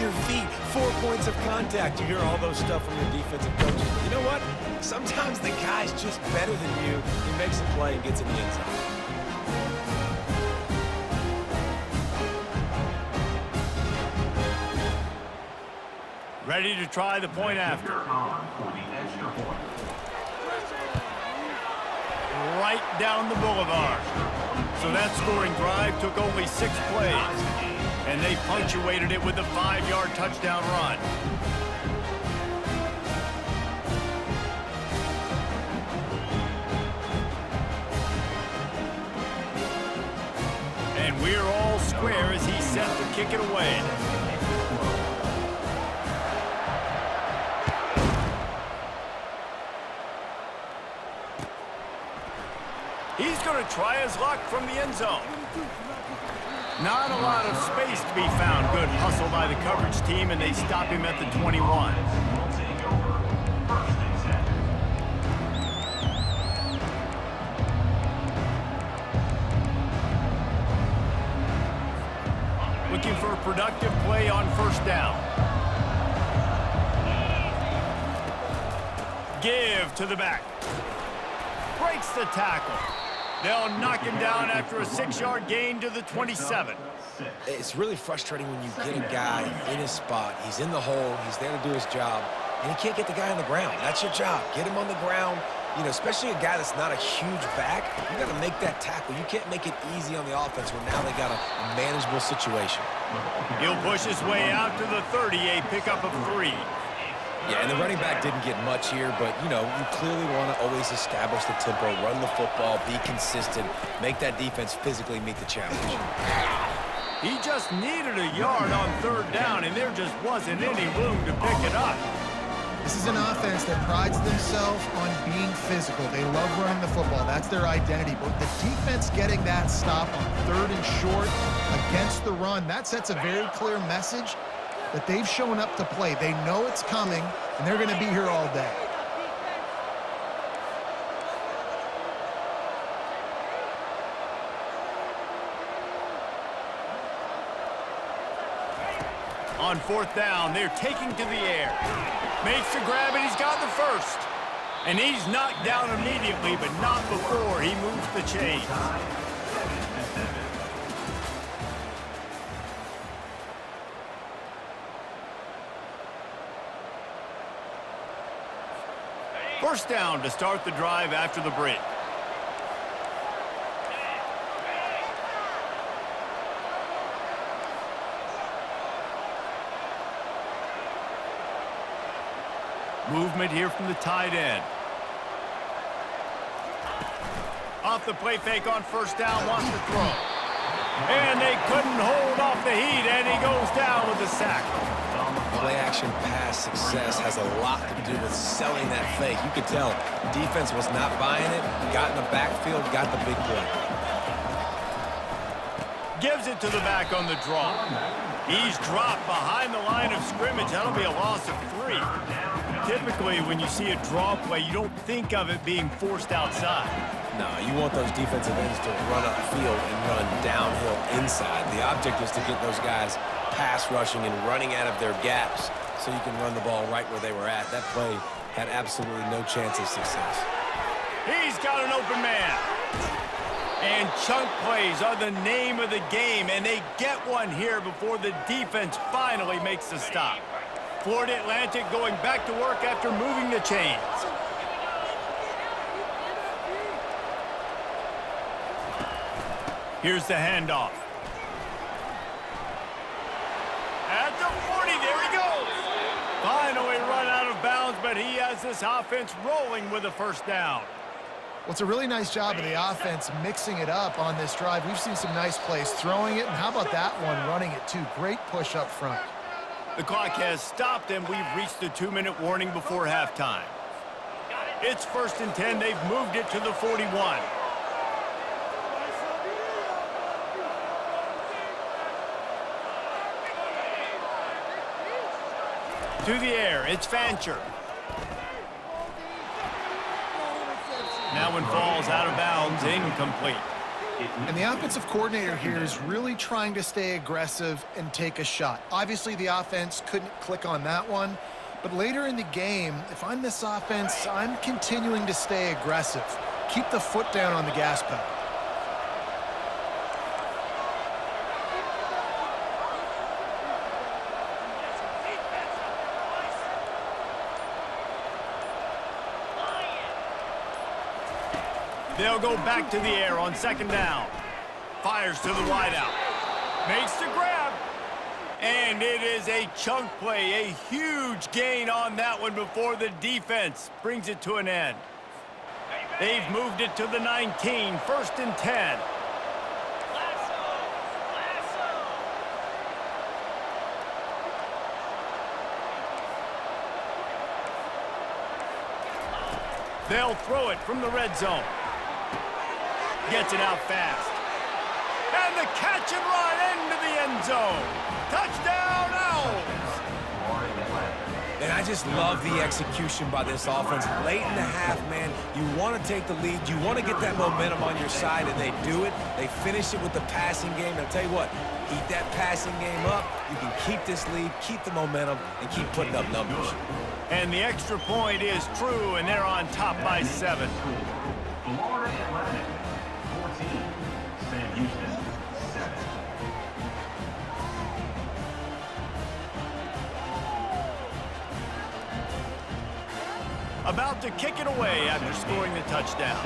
your feet, 4 points of contact. You hear all those stuff from your defensive coaches. But you know what? Sometimes the guy's just better than you. He makes a play and gets in the end zone. Ready to try the point after. Right down the boulevard. So that scoring drive took only 6 plays, and they punctuated it with a 5-yard touchdown run. And we're all square as he's set to kick it away. He's going to try his luck from the end zone. Not a lot of space to be found. Good hustle by the coverage team, and they stop him at the 21. Looking for a productive play on first down. Give to the back. Breaks the tackle. They'll knock him down after a 6-yard gain to the 27. It's really frustrating when you get a guy in his spot. He's in the hole. He's there to do his job, and he can't get the guy on the ground. That's your job. Get him on the ground. You know, especially a guy that's not a huge back. You got to make that tackle. You can't make it easy on the offense when now they got a manageable situation. He'll push his way out to the 30, a pickup of 3. Yeah, and the running back didn't get much here, but, you know, you clearly want to always establish the tempo, run the football, be consistent, make that defense physically meet the challenge. He just needed a yard on third down, and there just wasn't any room to pick it up. This is an offense that prides themselves on being physical. They love running the football. That's their identity. But the defense getting that stop on third and short against the run, that sets a very clear message that they've shown up to play. They know it's coming, and they're going to be here all day. On fourth down, they're taking to the air. Makes the grab, and he's got the first. And he's knocked down immediately, but not before he moves the chains. First down to start the drive after the break. Movement here from the tight end. Off the play fake on first down, wants to throw. And they couldn't hold off the heat, and he goes down with the sack. Play-action pass success has a lot to do with selling that fake. You could tell defense was not buying it, got in the backfield, got the big play. Gives it to the back on the draw. He's dropped behind the line of scrimmage. That'll be a loss of 3. Typically, when you see a draw play, you don't think of it being forced outside. No, you want those defensive ends to run upfield and run downhill inside. The object is to get those guys pass rushing and running out of their gaps so you can run the ball right where they were at. That play had absolutely no chance of success. He's got an open man. And chunk plays are the name of the game, and they get one here before the defense finally makes the stop. Florida Atlantic going back to work after moving the chains. Here's the handoff. At the 40, there he goes. Finally run out of bounds, but he has this offense rolling with a first down. Well, it's a really nice job of the offense mixing it up on this drive. We've seen some nice plays throwing it, and how about that one running it too? Great push up front. The clock has stopped, and we've reached the 2-minute warning before halftime. It's 1st and 10. They've moved it to the 41. To the air, it's Fancher. That one falls out of bounds, incomplete. And the offensive coordinator here is really trying to stay aggressive and take a shot. Obviously, the offense couldn't click on that one. But later in the game, if I'm this offense, I'm continuing to stay aggressive. Keep the foot down on the gas pedal. They'll go back to the air on second down. Fires to the wideout. Makes the grab. And it is a chunk play, a huge gain on that one before the defense brings it to an end. They've moved it to the 19, 1st and 10. They'll throw it from the red zone. Gets it out fast. And the catch and run into the end zone. Touchdown, Owls! And I just love the execution by this offense. Late in the half, man, you want to take the lead. You want to get that momentum on your side, and they do it. They finish it with the passing game. And I'll tell you what, keep that passing game up. You can keep this lead, keep the momentum, and keep putting up numbers. And the extra point is true, and they're on top by 7. Florida Atlantic, 14. Sam Houston, 7. About to kick it away after scoring the touchdown.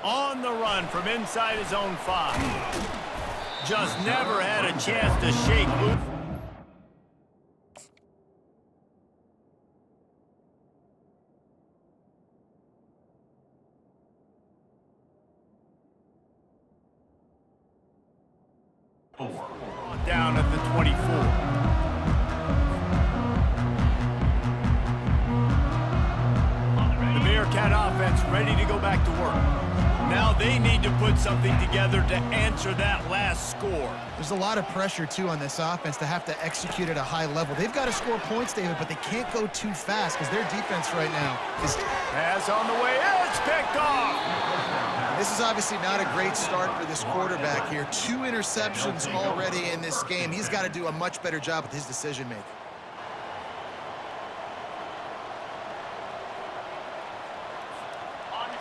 On the run from inside his own 5. Just never had a chance to shake loose. Down at the 24. The Bearcat offense ready to go back to work. Now they need to put something together to answer that last score. There's a lot of pressure, too, on this offense to have to execute at a high level. They've got to score points, David, but they can't go too fast because their defense right now is... Pass on the way. It's picked off. This is obviously not a great start for this quarterback here. 2 interceptions already in this game. He's got to do a much better job with his decision-making.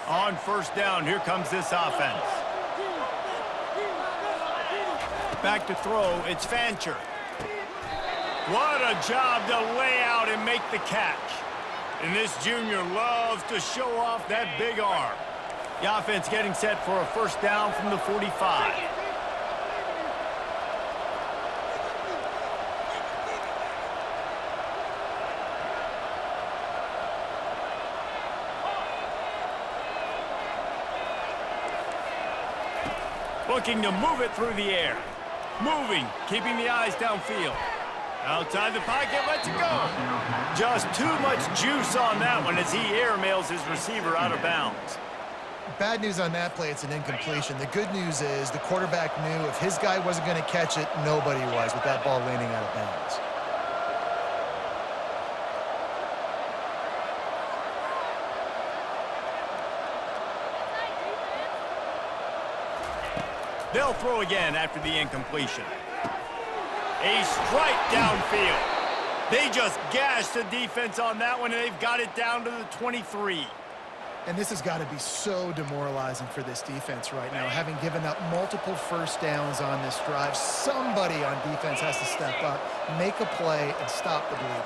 On first down, here comes this offense. Back to throw, it's Fancher. What a job to lay out and make the catch. And this junior loves to show off that big arm. The offense getting set for a first down from the 45. Looking to move it through the air. Moving, keeping the eyes downfield. Outside the pocket, lets it go. Just too much juice on that one as he airmails his receiver out of bounds. Bad news on that play, it's an incompletion. The good news is the quarterback knew if his guy wasn't going to catch it, nobody was with that ball landing out of bounds. They'll throw again after the incompletion. A strike downfield. They just gashed the defense on that one, and they've got it down to the 23. And this has got to be so demoralizing for this defense right now, having given up multiple first downs on this drive. Somebody on defense has to step up, make a play, and stop the bleeding.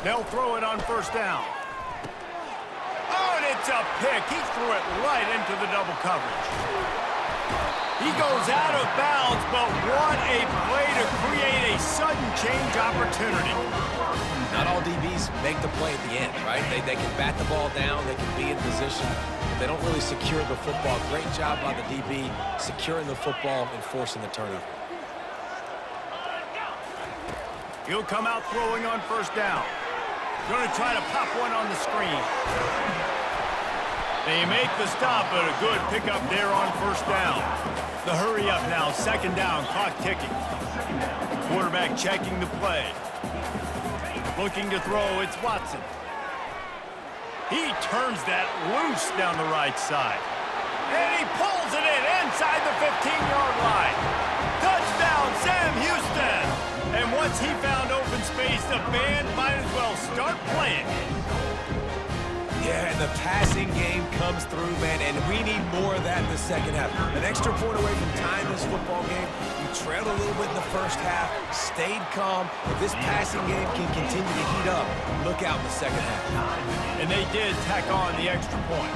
They'll throw it on first down. Oh, and it's a pick. He threw it right into the double coverage. He goes out of bounds, but what a play to create a sudden change opportunity. Not all DBs make the play at the end, right? They can bat the ball down, they can be in position, but they don't really secure the football. Great job by the DB securing the football and forcing the turnover. He'll come out throwing on first down. Going to try to pop one on the screen. They make the stop, but a good pickup there on first down. The hurry up now, second down, clock ticking. Quarterback checking the play. Looking to throw, it's Watson. He turns that loose down the right side. And he pulls it in inside the 15-yard line. Touchdown, Sam Houston. And once he found open space, the band might as well start playing. Yeah, and the passing game comes through, man, and we need more of that in the second half. An extra point away from tying this football game. You trailed a little bit in the first half, stayed calm. If this passing game can continue to heat up, look out in the second half. And they did tack on the extra point.